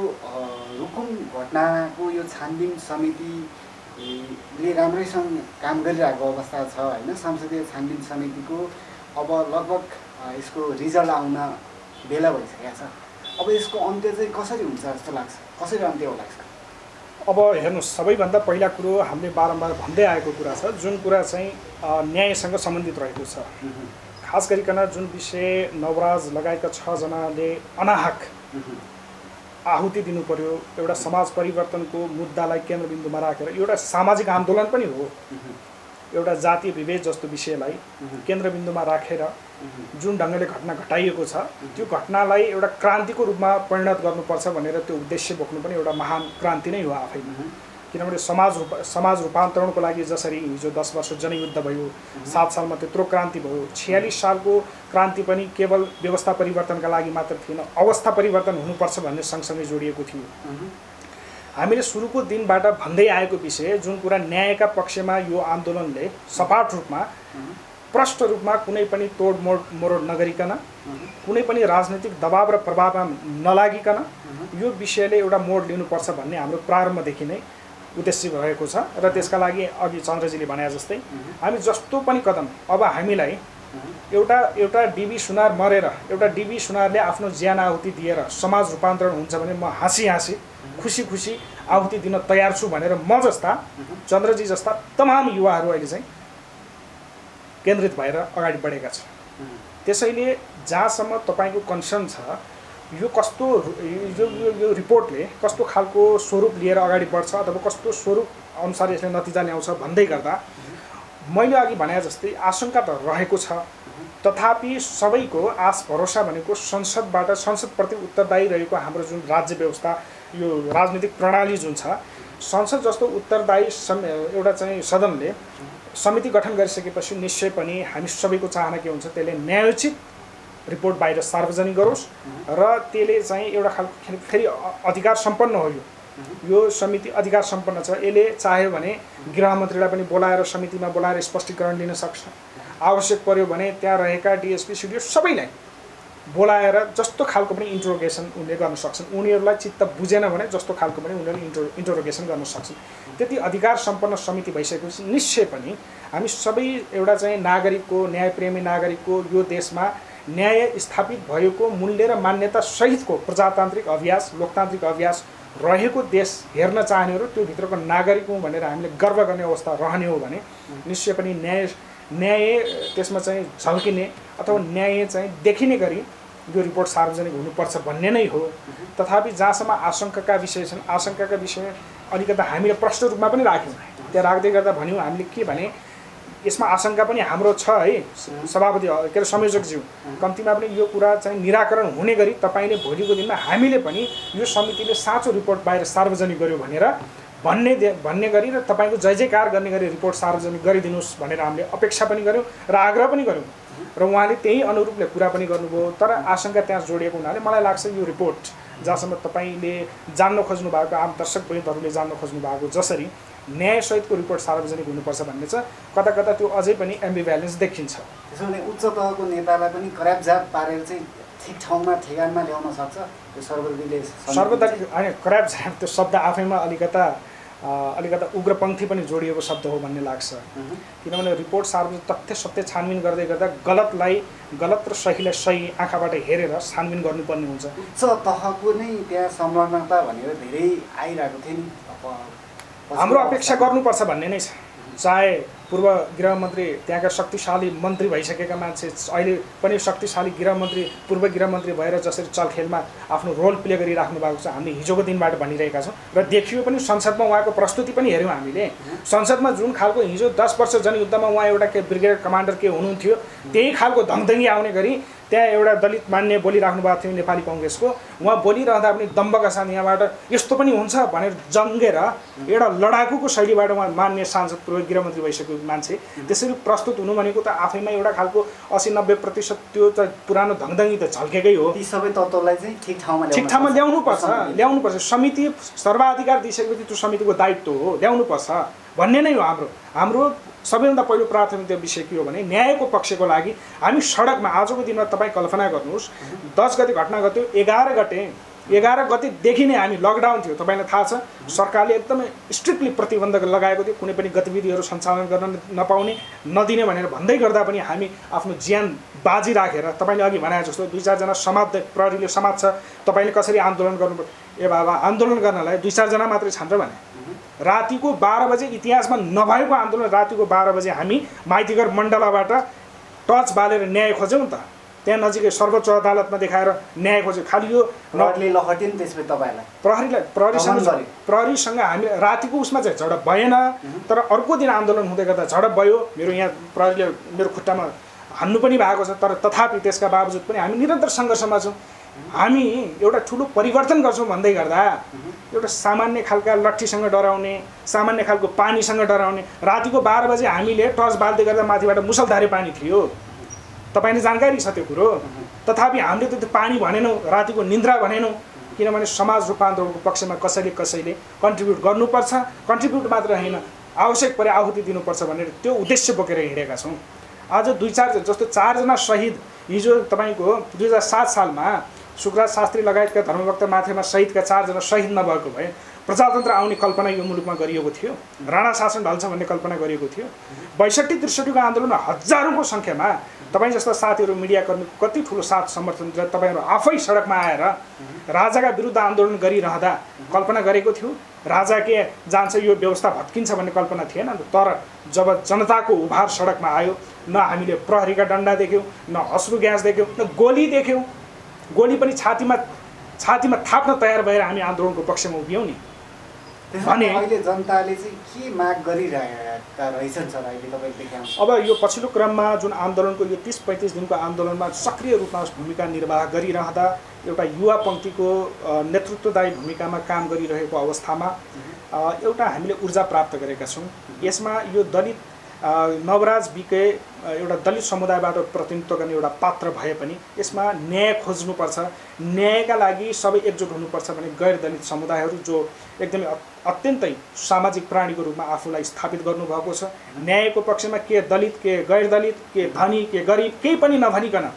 रुकुम घटनाको यो छानबिन समितिले राम्रैसँग काम गरिरहेको अवस्था छ होइन। संसदीय छानबिन समितिको अब लगभग यसको रिजल्ट आउन बेला भइसकेको छ। अब यसको अन्त्य चाहिँ कसरी हुन्छ जस्तो लाग्छ? कसरी अन्त्य होला यसको? अब हेर्नुहोस्, सबैभन्दा पहिला कुरो हामीले बारम्बार भन्दै आएको कुरा छ, जुन कुरा चाहिँ न्यायसँग सम्बन्धित रहेको छ। खास गरिकन जुन विषय नवराज लगायतका 6 जनाले अनाहक आहुति दिनु पर्यो, एउटा समाज परिवर्तनको मुद्दालाई केन्द्रबिन्दुमा राखेर एउटा सामाजिक आन्दोलन पनि हो, एउटा जातीय विभेद जस्तो विषयलाई केन्द्रबिन्दुमा राखेर जुन ढङ्गले घटना घटाइएको छ, त्यो घटनालाई एउटा क्रान्तिको रूपमा परिणत गर्नुपर्छ भनेर त्यो उद्देश्य बोक्नु पनि एउटा महान क्रान्ति नै हो आफैमा। किनभने समाज रूपान्तरणको लागि जसरी हिजो 10 वर्ष जनयुद्ध भयो, 7 सालमा त्यत्रो क्रान्ति भयो, 46 सालको क्रान्ति पनि केवल व्यवस्था परिवर्तनका लागि मात्र थिएन, अवस्था परिवर्तन हुनुपर्छ भन्ने सँगसँगै जोडिएको थियो। हामीले सुरुको दिनबाट भन्दै आएको विषय, जुन कुरा न्यायका पक्षमा यो आन्दोलनले सपाट रूपमा प्रष्ट रूपमा कुनै पनि तोडमोड नगरिकन, कुनै पनि राजनीतिक दबाव र प्रभावमा नलागिकन यो विषयले एउटा मोड लिनुपर्छ भन्ने हाम्रो प्रारम्भदेखि नै उद्देश्य रहेको छ। र त्यसका लागि अघि चन्द्रजीले भने जस्तै हामी जस्तो पनि कदम, अब हामीलाई एउटा डिबी सुनार मरेर, एउटा डिबी सुनारले आफ्नो ज्यान आहुति दिएर समाज रूपान्तरण हुन्छ भने म हाँसी खुसी आहुति दिन तयार छु भनेर म जस्ता, चन्द्रजी जस्ता तमाम युवाहरू अहिले चाहिँ केन्द्रित भएर अगाडि बढेका छन्। त्यसैले जहाँसम्म तपाईँको कन्सर्न छ, यो कस्तो यो रिपोर्टले कस्तो खालको स्वरूप लिएर अगाडि बढ्छ अथवा कस्तो स्वरूप अनुसार यसले नतिजा ल्याउँछ भन्दै गर्दा मैले अघि भने जस्तै आशंका त रहेको छ। तथापि सबैको आश भरोसा भनेको संसदबाट, संसदप्रति उत्तरदायी रहेको हाम्रो जुन राज्य व्यवस्था, यो राजनीतिक प्रणाली जुन छ, संसद जस्तो उत्तरदायी एउटा चाहिँ सदनले समिति गठन गरिसकेपछि निश्चय पनि हामी सबैको चाहना के हुन्छ, त्यसले न्यायोचित रिपोर्ट बाहिर सार्वजनिक गरोस् र त्यसले चाहिँ एउटा खालको फेरि अधिकार सम्पन्न हो। यो समिति अधिकार सम्पन्न छ। यसले चाह्यो भने गृहमन्त्रीलाई पनि बोलाएर समितिमा बोलाएर स्पष्टीकरण लिन सक्छ। आवश्यक पर्यो भने त्यहाँ रहेका डिएसपी सिडिओ सबैलाई बोलाएर जस्तो खालको पनि इन्ट्रोगेसन उनले गर्न सक्छन्। उनीहरूलाई चित्त बुझेन भने जस्तो खालको पनि उनीहरूले इन्ट्रोगेसन गर्न सक्छन्। त्यति अधिकार सम्पन्न समिति भइसकेपछि निश्चय पनि हामी सबै एउटा चाहिँ नागरिकको, न्यायप्रेमी नागरिकको, यो देशमा न्याय स्थापित भएको मूल्य र मान्यता सहितको प्रजातान्त्रिक अभ्यास, लोकतान्त्रिक अभ्यास रहेको देश हेर्न चाहनेहरू, त्यो भित्रको नागरिक हौँ भनेर हामीले गर्व गर्ने अवस्था रहने हो भने निश्चय पनि न्याय त्यसमा चाहिँ झल्किने अथवा न्याय चाहिँ देखिने गरी यो रिपोर्ट सार्वजनिक हुनुपर्छ भन्ने नै हो। तथापि जहाँसम्म आशंकाका विषय छन्, आशंकाका विषय अलिकति हामीले प्रष्ट रूपमा पनि राख्यौँ। त्यहाँ राख्दै गर्दा भन्यौँ हामीले के भने यसमा आशंका पनि हाम्रो छ है सभापति के अरे संयोजकज्यू, कम्तीमा पनि यो कुरा चाहिँ निराकरण हुने गरी तपाईँले भोलिको दिनमा हामीले पनि यो समितिले साँचो रिपोर्ट बाहिर सार्वजनिक गर्यो भनेर भन्ने गरी र तपाईँको जय जयकार गर्ने गरी रिपोर्ट सार्वजनिक गरिदिनुहोस् भनेर हामीले अपेक्षा पनि गऱ्यौँ र आग्रह पनि गऱ्यौँ र उहाँले त्यही अनुरूपले कुरा पनि गर्नुभयो। तर आशंका त्यहाँ जोडिएको हुनाले मलाई लाग्छ यो रिपोर्ट जहाँसम्म तपाईँले जान्न खोज्नु भएको, आम दर्शक वृन्दहरूले जान्न खोज्नु भएको जसरी न्यायसहितको रिपोर्ट सार्वजनिक हुनुपर्छ भन्ने छ, कता कता त्यो अझै पनि एम्बिभ्यालेन्स देखिन्छ। त्यसो भने उच्च तहको नेतालाई पनि करापजाप पारेर चाहिँ ठिक ठाउँमा ठेगानमा ल्याउन सक्छ त्यो सर्वदलीय होइन। करापजाप त्यो शब्द आफैमा अलिकता उग्रपन्थी पनि जोडिएको शब्द हो भन्ने लाग्छ। किनभने रिपोर्ट सार्वजनिक तथ्य सत्य छानबिन गर्दै गर्दा गलत र सहीलाई सही आँखाबाट हेरेर छानबिन गर्नुपर्ने हुन्छ। उच्च तहको नै त्यहाँ संलग्नता भनेर धेरै आइरहेको थियो नि। हाम्रो अपेक्षा गर्नुपर्छ भन्ने नै छ। चाहे पूर्व गृहमन्त्री त्यहाँका शक्तिशाली मन्त्री भइसकेका मान्छे अहिले पनि शक्तिशाली पूर्व गृहमन्त्री भएर जसरी चलखेलमा आफ्नो रोल प्ले गरिराख्नु भएको छ, हामीले हिजोको दिनबाट भनिरहेका छौँ र देखियो पनि। संसदमा उहाँको प्रस्तुति पनि हेऱ्यौँ हामीले। संसदमा जुन खालको हिजो 10 वर्ष जनयुद्धमा उहाँ एउटा के ब्रिगेड कमान्डर के हुनुहुन्थ्यो, त्यही खालको धङधङ्गी आउने गरी त्यहाँ एउटा दलित मान्ने बोलिराख्नु भएको थियो नेपाली कङ्ग्रेसको, उहाँ बोलिरहँदा पनि दम्बका साथ यहाँबाट यस्तो पनि हुन्छ भनेर जङ्गेर एउटा लडाकुको शैलीबाट उहाँ मान्य सांसद पूर्व गृहमन्त्री भइसकेको मान्छे त्यसरी प्रस्तुत हुनु भनेको त आफैमा एउटा खालको 80-90% त्यो त पुरानो धङधङ्गी त झल्केकै हो। ती सबै तत्त्वलाई चाहिँ ठिक ठाउँमा ल्याउनुपर्छ। समिति सर्वाधिकार दिइसकेपछि त्यो समितिको दायित्व हो, ल्याउनुपर्छ भन्ने नै हो हाम्रो सबैभन्दा पहिलो प्राथमिकता विषय के हो भने न्यायको पक्षको लागि हामी सडकमा आजको दिनमा तपाईँ कल्पना गर्नुहोस् 10 गते घटना घट्यो, 11 गतेदेखि नै हामी लकडाउन थियो। तपाईँलाई थाहा छ सरकारले एकदमै स्ट्रिक्टली प्रतिबन्ध लगाएको थियो, कुनै पनि गतिविधिहरू सञ्चालन गर्न नपाउने नदिने भनेर भन्दै गर्दा पनि हामी आफ्नो ज्यान बाजी राखेर तपाईँले अघि भने जस्तो 2-4 जना प्रहरीले समात्छ, तपाईँले कसरी आन्दोलन गर्नुपर्छ। ए बाबा आन्दोलन गर्नलाई 2-4 जना मात्रै छन् र भने रातिको 12 बजे इतिहासमा नभएको आन्दोलन रातिको 12 बजे हामी माइतीघर मण्डलाबाट टर्च बालेर न्याय खोज्यौँ त, त्यहाँ नजिकै सर्वोच्च अदालतमा देखाएर न्याय खोज्यो। खालि यो प्रहरीसँग हामी रातिको उसमा चाहिँ झडप भएन, तर अर्को दिन आन्दोलन हुँदै गर्दा झडप भयो। मेरो यहाँ प्रहरीले मेरो खुट्टामा हान्नु पनि भएको छ, तर तथापि त्यसका बावजुद पनि हामी निरन्तर सङ्घर्षमा छौँ। हामी एउटा ठुलो परिवर्तन गर्छौँ भन्दै गर्दा एउटा सामान्य खालका लट्ठीसँग डराउने, सामान्य खालको पानीसँग डराउने, रातिको 12 बजे हामीले टर्च बाल्दै गर्दा माथिबाट मुसलधारे पानी थियो, तपाईँले जानकारी छ त्यो कुरो। तथापि हामीले त त्यो पानी भनेनौँ, रातिको निन्द्रा भनेनौँ, किनभने समाज रूपान्तरणको पक्षमा कसैले कन्ट्रिब्युट गर्नुपर्छ, कन्ट्रिब्युट मात्र होइन आवश्यक परे आहुति दिनुपर्छ भनेर त्यो उद्देश्य बोकेर हिँडेका छौँ। आज 2-4 जस्तो 4 जना शहीद हिजो तपाईँको 2007 सालमा सुखराज शास्त्री लगायतका धर्मभक्त माथेमा शहीदका 4 जना शहीद नभएको भए प्रजातन्त्र आउने कल्पना यो मुलुकमा गरिएको थियो, राणा शासन ढल्छ भन्ने कल्पना गरिएको थियो। 62-63 आन्दोलनमा हजारौँको सङ्ख्यामा तपाईँ जस्ता साथीहरू मिडियाकर्मीको कति ठुलो साथ समर्थन दिएर तपाईँहरू आफै सडकमा आएर राजाका विरुद्ध आन्दोलन गरिरहँदा कल्पना गरेको थियो राजा के जान्छ यो व्यवस्था भत्किन्छ भन्ने कल्पना थिएन। तर जब जनताको उभार सडकमा आयो, न हामीले प्रहरीका डन्डा देख्यौँ, न अश्रु ग्यास देख्यौँ, न गोली देख्यौँ, गोली पनि छातीमा थाप्न तयार भएर हामी आन्दोलनको पक्षमा उभियौँ नि। भने अहिले जनताले चाहिँ के माग गरिरहेका रहेछन् सर अहिले तपाईँले देखाउनु? अब यो पछिल्लो क्रममा जुन आन्दोलनको यो 30-35 दिनको आन्दोलनमा सक्रिय रूपमा भूमिका निर्वाह गरिरहँदा एउटा युवा पङ्क्तिको नेतृत्वदायी भूमिकामा काम गरिरहेको अवस्थामा एउटा हामीले ऊर्जा प्राप्त गरेका छौँ। यसमा यो दलित नवराज बिके एउटा दलित समुदायबाट प्रतिनिधित्व गर्ने एउटा पात्र भए पनि यसमा न्याय खोज्नुपर्छ, न्यायका लागि सबै एकजुट हुनुपर्छ भने गैर दलित समुदायहरू जो एकदमै अत्यन्तै सामाजिक प्राणीको रूपमा आफूलाई स्थापित गर्नुभएको छ, न्यायको पक्षमा के दलित के गैर दलित के धनी के गरिब केही पनि नभनिकन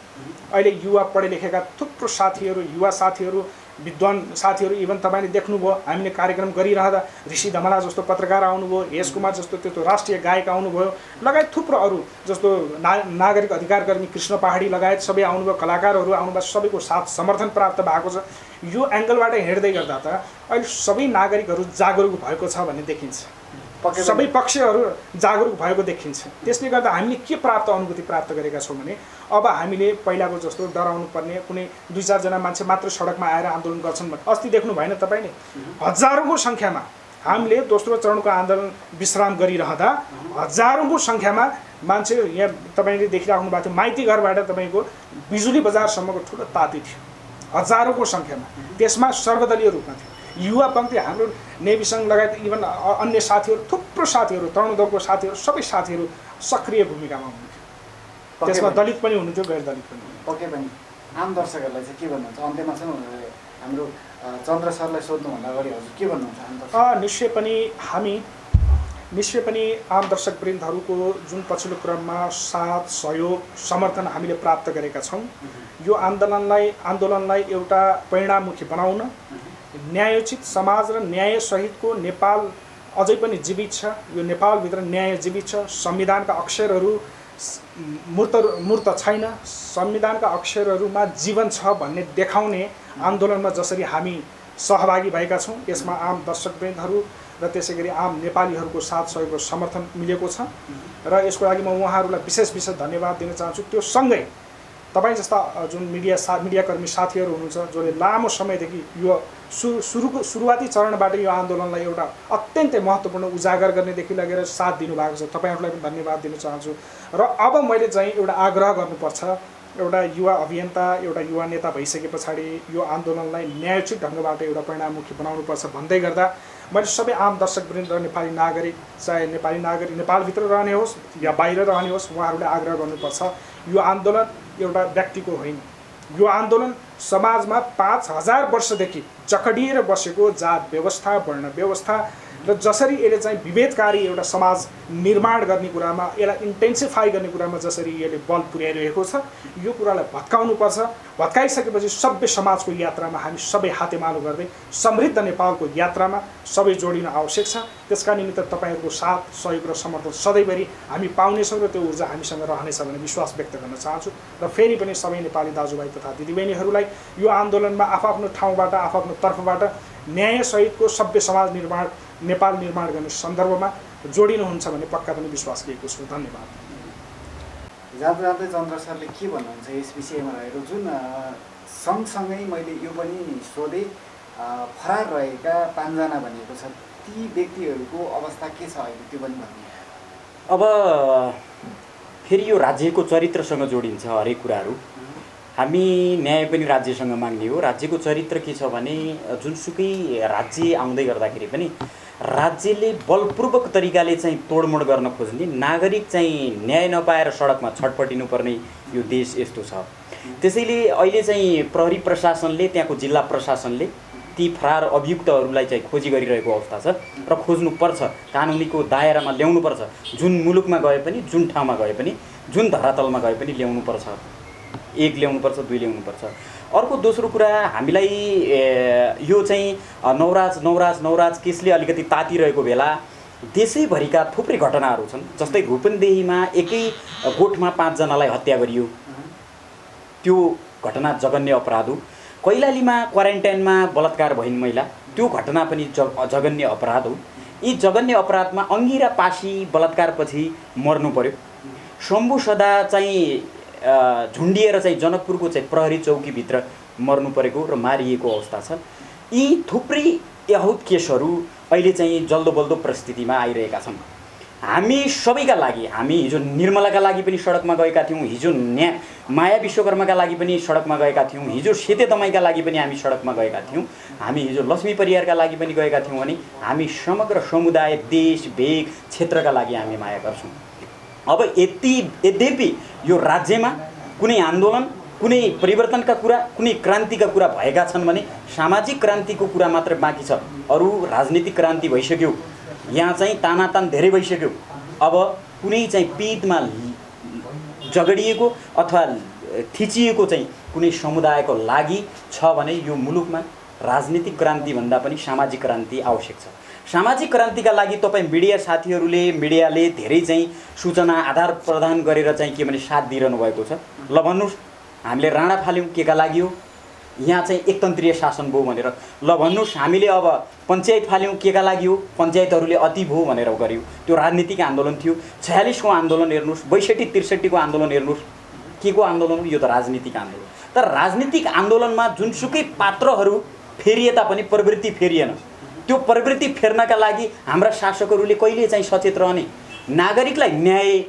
अहिले युवा पढे लेखेका थुप्रो साथीहरू, युवा साथीहरू, विद्वान साथीहरू, इभन तपाईँले देख्नुभयो हामीले कार्यक्रम गरिरहँदा ऋषि धमला जस्तो पत्रकार आउनुभयो, हेश कुमार जस्तो त्यो राष्ट्रिय गायक आउनुभयो, लगायत थुप्रो अरू जस्तो नागरिक अधिकारकर्मी कृष्ण पहाडी लगायत सबै आउनुभयो, कलाकारहरू आउनुभयो, सबैको साथ समर्थन प्राप्त भएको छ। यो एङ्गलबाट हेर्दै गर्दा त अहिले सबै नागरिकहरू जागरुक भएको छ भन्ने देखिन्छ, सबै पक्षहरू जागरुक भएको देखिन्छ। त्यसले गर्दा हामीले के अनुभूति प्राप्त गरेका छौँ भने अब हामीले पहिलाको जस्तो डराउनु पर्ने कुनै 2-4 जना मान्छे मात्र सडकमा आएर आन्दोलन गर्छन् भने अस्ति देख्नु भएन तपाईँले हजारौँको सङ्ख्यामा हामीले दोस्रो चरणको आन्दोलन विश्राम गरिरहँदा हजारौँको सङ्ख्यामा मान्छे यहाँ तपाईँले देखिराख्नु भएको थियो माइती घरबाट तपाईँको बिजुली बजारसम्मको ठुलो ताती थियो, हजारौँको सङ्ख्यामा। त्यसमा सर्वदलीय रूपमा थियो युवा पङ्क्ति, हाम्रो नेभी सङ्घ लगायत इभन अन्य साथीहरू, थुप्रो साथीहरू, तरुणदलको साथीहरू, सबै साथीहरू सक्रिय भूमिकामा हुनुहुन्थ्यो। त्यसमा दलित पनि हुनुहुन्थ्यो, गैर दलित पनि। पक्कै पनि आम दर्शकहरूलाई चाहिँ के भन्नुहुन्छ? अन्त्यमा चाहिँ हाम्रो चन्द्र सरलाई सोध्नुभन्दा अगाडि हजुर के भन्नुहुन्छ? निश्चय पनि आम दर्शकवृन्दहरूको जुन पछिल्लो क्रममा साथ सहयोग समर्थन हामीले प्राप्त गरेका छौँ, यो आन्दोलनलाई एउटा परिणाममुखी बनाउन न्यायोचित समाज र न्यायसहितको नेपाल अझै पनि जीवित छ। यो नेपालभित्र न्याय जीवित छ, संविधानका अक्षरहरू मूर्त छैन, संविधानका अक्षरहरूमा जीवन छ भन्ने देखाउने आन्दोलनमा जसरी हामी सहभागी भएका छौँ, यसमा आम दर्शकवृन्दहरू र त्यसै गरी आम नेपालीहरूको साथ सहयोग र समर्थन मिलेको छ र यसको लागि म उहाँहरूलाई विशेष धन्यवाद दिन चाहन्छु। त्यो सँगै तपाईँ जस्ता जुन मिडियाकर्मी साथीहरू हुनुहुन्छ जसले लामो समयदेखि यो सुरुवाती चरणबाट यो आन्दोलनलाई एउटा अत्यन्तै महत्त्वपूर्ण उजागर गर्नेदेखि लगेर साथ दिनुभएको छ, तपाईँहरूलाई पनि धन्यवाद दिन चाहन्छु। र अब मैले चाहिँ एउटा आग्रह गर्नुपर्छ, एउटा युवा अभियन्ता एउटा युवा नेता भइसके पछाडि यो आन्दोलनलाई न्यायोचित ढङ्गबाट एउटा परिणाममुखी बनाउनुपर्छ भन्दै गर्दा मैले सबै आम दर्शकवृन्द र नेपाली नागरिक, चाहे नेपाली नागरिक नेपालभित्र रहने होस् या बाहिर रहने होस्, उहाँहरूले आग्रह गर्नुपर्छ यो आन्दोलन एउटा व्यक्तिको होइन। यो आन्दोलन समाजमा 5000 वर्षदेखि जकडिएर बसेको जात व्यवस्था, वर्ण व्यवस्था र जसरी यसले चाहिँ विभेदकारी एउटा समाज निर्माण गर्ने कुरामा, यसलाई इन्टेन्सिफाई गर्ने कुरामा जसरी यसले बल पुर्याइरहेको छ, यो कुरालाई भत्काउनुपर्छ। भत्काइसकेपछि सभ्य समाजको यात्रामा हामी सबै हातेमालो गर्दै समृद्ध नेपालको यात्रामा सबै जोडिन आवश्यक छ। त्यसका निमित्त तपाईँहरूको साथ, सहयोग र समर्थन सधैँभरि हामी पाउनेछौँ र त्यो ऊर्जा हामीसँग रहनेछ भन्ने विश्वास व्यक्त गर्न चाहन्छु। र फेरि पनि सबै नेपाली दाजुभाइ तथा दिदीबहिनीहरूलाई यो आन्दोलनमा आफ्नो ठाउँबाट, आफ्नो तर्फबाट न्यायसहितको सभ्य समाज निर्माण, नेपाल निर्माण गर्ने सन्दर्भमा जोडिनुहुन्छ भन्ने पक्का पनि विश्वास लिएको छु। धन्यवाद। जाँदा जाँदै चन्द्र सरले के भन्नुहुन्छ यस विषयमा रहेर, जुन सँगसँगै मैले यो पनि सोधेँ, फरार रहेका 5 जना भनिएको छ, ती व्यक्तिहरूको अवस्था के छ अहिले त्यो पनि भन्नु। अब फेरि यो राज्यको चरित्रसँग जोडिन्छ हरेक कुराहरू। हामी न्याय पनि राज्यसँग माग्ने हो। राज्यको चरित्र के छ भने जुनसुकै राज्य आउँदै गर्दाखेरि पनि राज्यले बलपूर्वक तरिकाले चाहिँ तोडमोड गर्न खोज्ने, नागरिक चाहिँ न्याय नपाएर सडकमा छटपटिनु पर्ने यो देश यस्तो छ। त्यसैले अहिले चाहिँ प्रहरी प्रशासनले, त्यहाँको जिल्ला प्रशासनले ती फरार अभियुक्तहरूलाई चाहिँ खोजी गरिरहेको अवस्था छ र खोज्नुपर्छ, कानुनीको दायरामा ल्याउनुपर्छ। जुन मुलुकमा गए पनि, जुन ठाउँमा गए पनि, जुन धरातलमा गए पनि ल्याउनुपर्छ। 1 ल्याउनुपर्छ, 2 ल्याउनुपर्छ। अर्को दोस्रो कुरा, हामीलाई यो चाहिँ नवराज केसले अलिकति तातिरहेको बेला देशैभरिका थुप्रै घटनाहरू छन्। जस्तै रूपन्देहीमा एकै गोठमा 5 जनालाई हत्या गरियो, त्यो घटना जघन्य अपराध हो। कैलालीमा क्वारेन्टाइनमा बलात्कार भइन् महिला, त्यो घटना पनि जघन्य अपराध हो। यी जघन्य अपराधमा अङ्गिरा पासी बलात्कारपछि मर्नु पर्यो। शम्भु सदा चाहिँ झुन्डिएर चाहिँ जनकपुरको चाहिँ प्रहरी चौकीभित्र मर्नु परेको र मारिएको अवस्था छ। यी थुप्रै यहुत केसहरू अहिले चाहिँ जल्दो बल्दो परिस्थितिमा आइरहेका छन्। हामी सबैका लागि, हामी हिजो निर्मलाका लागि पनि सडकमा गएका थियौँ, हिजो माया विश्वकर्माका लागि पनि सडकमा गएका थियौँ, हिजो सेते दमाईका लागि पनि हामी सडकमा गएका थियौँ, हामी हिजो लक्ष्मी परियारका लागि पनि गएका थियौँ भने हामी समग्र समुदाय, देश, भेग, क्षेत्रका लागि हामी माया गर्छौँ। अब यद्यपि यो राज्यमा कुनै आन्दोलन, कुनै परिवर्तनका कुरा, कुनै क्रान्तिका कुरा भएका छन् भने सामाजिक क्रान्तिको कुरा मात्र बाँकी छ। अरू राजनीतिक क्रान्ति भइसक्यो, यहाँ चाहिँ तानातान धेरै भइसक्यो। अब कुनै चाहिँ पीडमा जगडिएको अथवा थिचिएको चाहिँ कुनै समुदायको लागि छ भने यो मुलुकमा राजनीतिक क्रान्तिभन्दा पनि सामाजिक क्रान्ति आवश्यक छ। सामाजिक क्रान्तिका लागि तपाईँ मिडिया साथीहरूले, मिडियाले धेरै चाहिँ सूचना आदान प्रदान गरेर चाहिँ के भने साथ दिइरहनु भएको छ। ल भन्नुहोस्, हामीले राणा फाल्यौँ केका लागि हो, यहाँ चाहिँ एकतन्त्रीय शासन भयो भनेर। ल भन्नुहोस्, हामीले अब पञ्चायत फाल्यौँ केका लागि हो, पञ्चायतहरूले अति भयो भनेर गर्यो। त्यो राजनीतिक आन्दोलन थियो। 46 को आन्दोलन हेर्नुहोस्, 62-63 को आन्दोलन हेर्नुहोस्, के को आन्दोलन हो? यो त राजनीतिक आन्दोलन। तर राजनीतिक आन्दोलनमा जुनसुकै पात्रहरू फेरिए तापनि प्रवृत्ति फेरिएन। त्यो प्रवृत्ति फेर्नका लागि हाम्रा शासकहरूले कहिले चाहिँ सचेत रहने? नागरिकलाई न्याय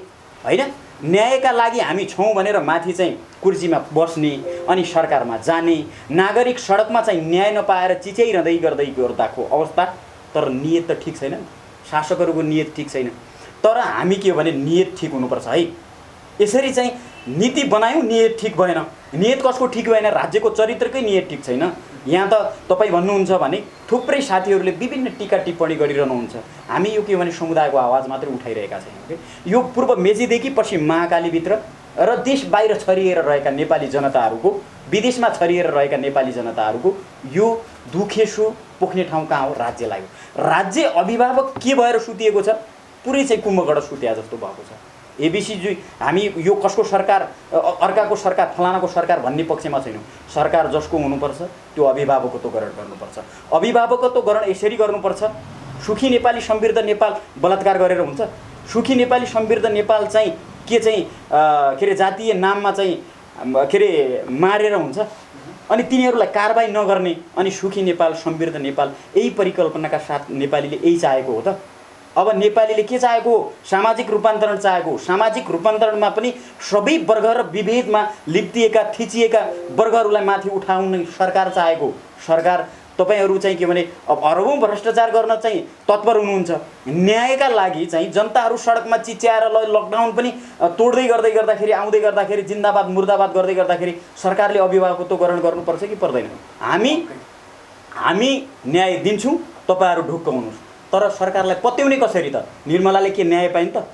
होइन, न्यायका लागि हामी छौँ भनेर माथि चाहिँ कुर्सीमा बस्ने अनि सरकारमा जाने, नागरिक सडकमा चाहिँ न्याय नपाएर चिच्याइरहँदै गर्दाको अवस्था। तर नियत त ठिक छैन, शासकहरूको नियत ठिक छैन। तर हामी के हो भने नियत ठिक हुनुपर्छ है। यसरी चाहिँ नीति बनायौँ, नियत ठिक भएन। नियत कसको ठिक भएन? राज्यको चरित्रकै नियत ठिक छैन। यहाँ त तपाईँ भन्नुहुन्छ भने थुप्रै साथीहरूले विभिन्न टीका टिप्पणी गरिरहनुहुन्छ। हामी यो के भने समुदायको आवाज मात्रै उठाइरहेका छैनौँ। यो पूर्व मेचीदेखि पश्चिम महाकालीभित्र र देश बाहिर छरिएर रहेका नेपाली जनताहरूको, विदेशमा छरिएर रहेका नेपाली जनताहरूको यो दुखेसो पोख्ने ठाउँ कहाँ हो? राज्यलाई हो। राज्य अभिभावक के भएर सुतिएको छ? पुरै चाहिँ कुम्भकर्ण सुत्या जस्तो भएको छ। एबिसी हामी यो कसको सरकार, अर्काको सरकार, फलानाको सरकार भन्ने पक्षमा छैनौँ। सरकार जसको हुनुपर्छ त्यो अभिभावकत्व ग्रहण गर्नुपर्छ। अभिभावकत्व ग्रहण यसरी गर्नुपर्छ, सुखी नेपाली समृद्ध नेपाल बलात्कार गरेर हुन्छ? सुखी नेपाली समृद्ध नेपाल चाहिँ के चाहिँ के अरे जातीय नाममा चाहिँ के अरे मारेर हुन्छ? अनि तिनीहरूलाई कारबाही नगर्ने अनि सुखी नेपाल समृद्ध नेपाल यही परिकल्पनाका साथ नेपालीले यही चाहेको हो त? अब नेपालीले के चाहेको, सामाजिक रूपान्तरण चाहेको। सामाजिक रूपान्तरणमा पनि सबै वर्ग र विभेदमा लिप्तिएका थिचिएका वर्गहरूलाई माथि उठाउने सरकार चाहेको। सरकार तपाईहरू चाहिँ के भने अब अरबौं भ्रष्टाचार गर्न चाहिँ तत्पर हुनुहुन्छ। न्यायका लागि चाहिँ जनताहरू सडकमा चिच्याएर लकडाउन पनि तोड्दै गर्दाखेरि आउँदै गर्दाखेरि जिन्दाबाद मुर्दाबाद गर्दै गर्दाखेरि सरकारले अभिभावकत्व ग्रहण गर्नुपर्छ कि पर्दैन? हामी न्याय दिन्छौँ, तपाईहरू ढुक्क हुनुहोस्। तर सरकारलाई पत्याउने कसरी त? निर्मलाले के न्याय पाइन् त?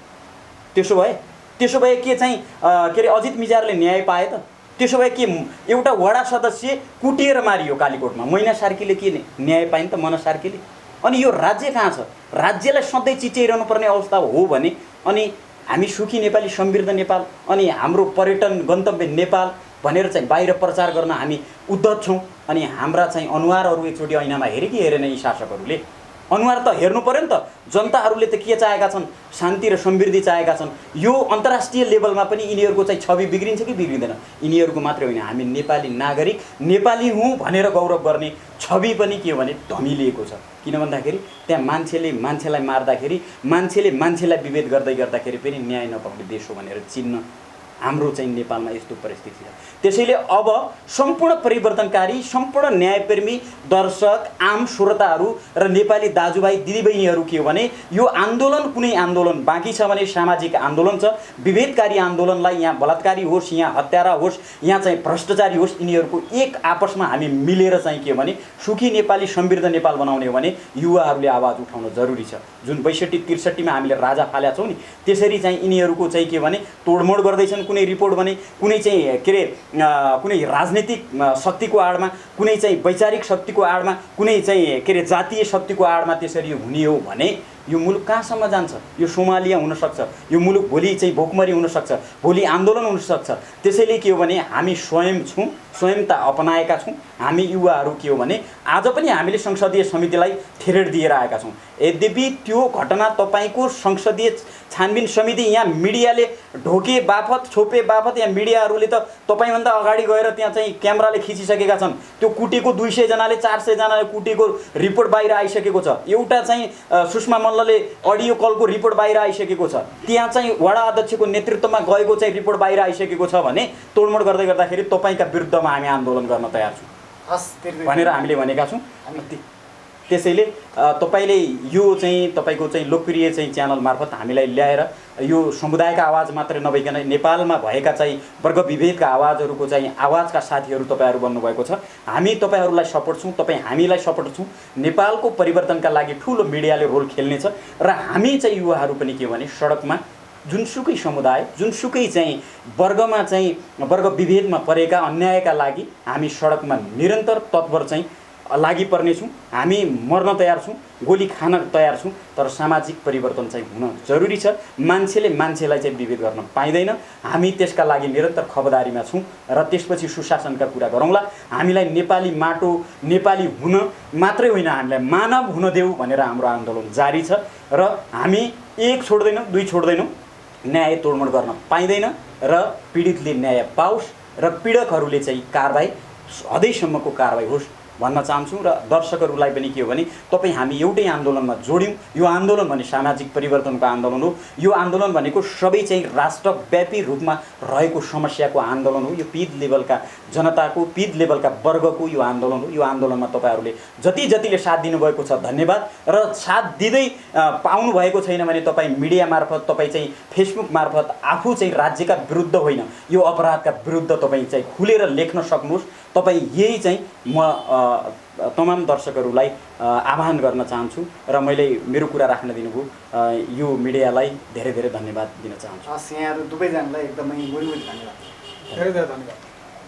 त्यसो भए के चाहिँ के अरे अजित मिजारले न्याय पाए त? त्यसो भए के एउटा वडा सदस्य कुटेर मारियो कालीकोटमा, मैना सार्कीले के न्याय पाइन् त? मना सार्कीले। अनि यो राज्य कहाँ छ? राज्यलाई सधैँ चिच्याइरहनु पर्ने अवस्था हो भने अनि हामी सुखी नेपाली, समृद्ध नेपाल अनि हाम्रो पर्यटन गन्तव्य नेपाल भनेर चाहिँ बाहिर प्रचार गर्न हामी उद्धत छौँ। अनि हाम्रा चाहिँ अनुहारहरू एकचोटि ऐनामा हेरे कि हेरेन यी शासकहरूले? अनुहार त हेर्नु पर्यो नि त। जनताहरूले त के चाहेका छन्? शान्ति र समृद्धि चाहेका छन्। यो अन्तर्राष्ट्रिय लेभलमा पनि यिनीहरूको चाहिँ छवि बिग्रिन्छ कि बिग्रिँदैन? यिनीहरूको मात्रै होइन, हामी नेपाली नागरिक, नेपाली हुँ भनेर गौरव गर्ने छवि पनि के हो भने धमिलिएको छ। किन भन्दाखेरि त्यहाँ मान्छेले मान्छेलाई मार्दाखेरि, मान्छेले मान्छेलाई विभेद गर्दाखेरि पनि न्याय नपाउने देश हो भनेर चिन्न हाम्रो चाहिँ नेपालमा यस्तो परिस्थिति छ। त्यसैले अब सम्पूर्ण परिवर्तनकारी, सम्पूर्ण न्यायप्रेमी दर्शक, आम श्रोताहरू र नेपाली दाजुभाइ दिदीबहिनीहरू के हो भने यो आन्दोलन कुनै आन्दोलन बाँकी छ भने सामाजिक आन्दोलन छ। विभेदकारी आन्दोलनलाई यहाँ बलात्कारी होस्, यहाँ हत्यारा होस्, यहाँ चाहिँ भ्रष्टाचारी होस्, यिनीहरूको एक आपसमा हामी मिलेर चाहिँ के हो भने सुखी नेपाली, समृद्ध नेपाल बनाउने हो भने युवाहरूले आवाज उठाउन जरुरी छ। जुन 62-63 हामीले राजा फाल्या छौँ नि, त्यसरी चाहिँ यिनीहरूको चाहिँ के भने तोडमोड गर्दैछन्। कुनै रिपोर्ट भने कुनै चाहिँ के अरे कुनै राजनीतिक शक्तिको आडमा, कुनै चाहिँ वैचारिक शक्तिको आडमा, कुनै चाहिँ के अरे जातीय शक्तिको आडमा त्यसरी हुने हो भने यो मुलुक कहाँसम्म जान्छ? यो सोमालिया हुनसक्छ। यो मुलुक भोलि चाहिँ भोकमरी हुनसक्छ, भोलि आन्दोलन हुनसक्छ। त्यसैले के हो भने हामी स्वयंता अपनाएका छौँ। हामी युवाहरू के हो भने आज पनि हामीले संसदीय समितिलाई थ्रेड दिएर आएका छौँ। यद्यपि त्यो घटना तपाईँको संसदीय छानबिन समिति यहाँ मिडियाले ढोके बापत, छोपे बापत यहाँ मिडियाहरूले त तपाईँभन्दा अगाडि गएर त्यहाँ चाहिँ क्यामेराले खिचिसकेका छन्। त्यो कुटेको 200 जनाले 400 जनाले कुटेको रिपोर्ट बाहिर आइसकेको छ। एउटा चाहिँ सुषमा मल्लले अडियो कलको रिपोर्ट बाहिर आइसकेको छ। त्यहाँ चाहिँ वडा अध्यक्षको नेतृत्वमा गएको चाहिँ रिपोर्ट बाहिर आइसकेको छ भने तोडमोड गर्दाखेरि तपाईँका विरुद्धमा हामी आन्दोलन गर्न तयार छौँ भनेर हामीले भनेका छौँ। त्यसैले तपाईले यो चाहिँ तपाईको चाहिँ लोकप्रिय चाहिँ च्यानल मार्फत हामीलाई ल्याएर यो समुदायका आवाज मात्र नभइकन नेपालमा भएका चाहिँ वर्ग विभेदका आवाजहरूको चाहिँ आवाजका साथीहरू तपाईहरू बन्नुभएको छ। हामी तपाईहरूलाई सपोर्ट छौँ, तपाईँ हामीलाई सपोर्ट छौँ। नेपालको परिवर्तनका लागि ठुलो मिडियाले रोल खेल्नेछ र हामी चाहिँ युवाहरू पनि के भने सडकमा जुनसुकै समुदाय, जुनसुकै चाहिँ वर्गमा चाहिँ वर्ग विभेदमा परेका अन्यायका लागि हामी सडकमा निरन्तर तत्पर चाहिँ लागि पर्नेछौँ। हामी मर्न तयार छौँ, गोली खान तयार छौँ, तर सामाजिक परिवर्तन चाहिँ हुन जरुरी छ। मान्छेले मान्छेलाई चाहिँ विभेद गर्न पाइँदैन। हामी त्यसका लागि निरन्तर खबरदारीमा छौँ र त्यसपछि सुशासनका कुरा गरौँला। हामीलाई नेपाली माटो, नेपाली हुन मात्रै होइन, हामीलाई मानव हुन देऊ भनेर हाम्रो आन्दोलन जारी छ र हामी एक छोड्दैनौँ, दुई छोड्दैनौँ। न्याय तोडमोड गर्न पाइँदैन र पीडितले न्याय पाओस् र पीडकहरूले चाहिँ कारबाही हदैसम्मको कारबाही होस् भन्न चाहन्छु। र दर्शकहरूलाई पनि के हो भने तपाईँ हामी एउटै आन्दोलनमा जोड्यौँ। यो आन्दोलन भने सामाजिक परिवर्तनको आन्दोलन हो। यो आन्दोलन भनेको सबै चाहिँ राष्ट्रव्यापी रूपमा रहेको समस्याको आन्दोलन हो। यो पीडित लेभलका जनताको, पीडित लेभलका वर्गको यो आन्दोलन हो। यो आन्दोलनमा तपाईँहरूले जतिले साथ दिनुभएको छ धन्यवाद। र साथ दिँदै पाउनु भएको छैन भने तपाईँ मिडिया मार्फत, तपाईँ चाहिँ फेसबुक मार्फत आफू चाहिँ राज्यका विरुद्ध होइन, यो अपराधका विरुद्ध तपाईँ चाहिँ खुलेर लेख्न सक्नुहोस्। तपाईँ यही चाहिँ म तमाम दर्शकहरूलाई आह्वान गर्न चाहन्छु र मैले मेरो कुरा राख्न दिनुभयो यो मिडियालाई धेरै धेरै धन्यवाद दिन चाहन्छु। यहाँहरू दुवैजनालाई एकदमै धेरै धेरै धन्यवाद।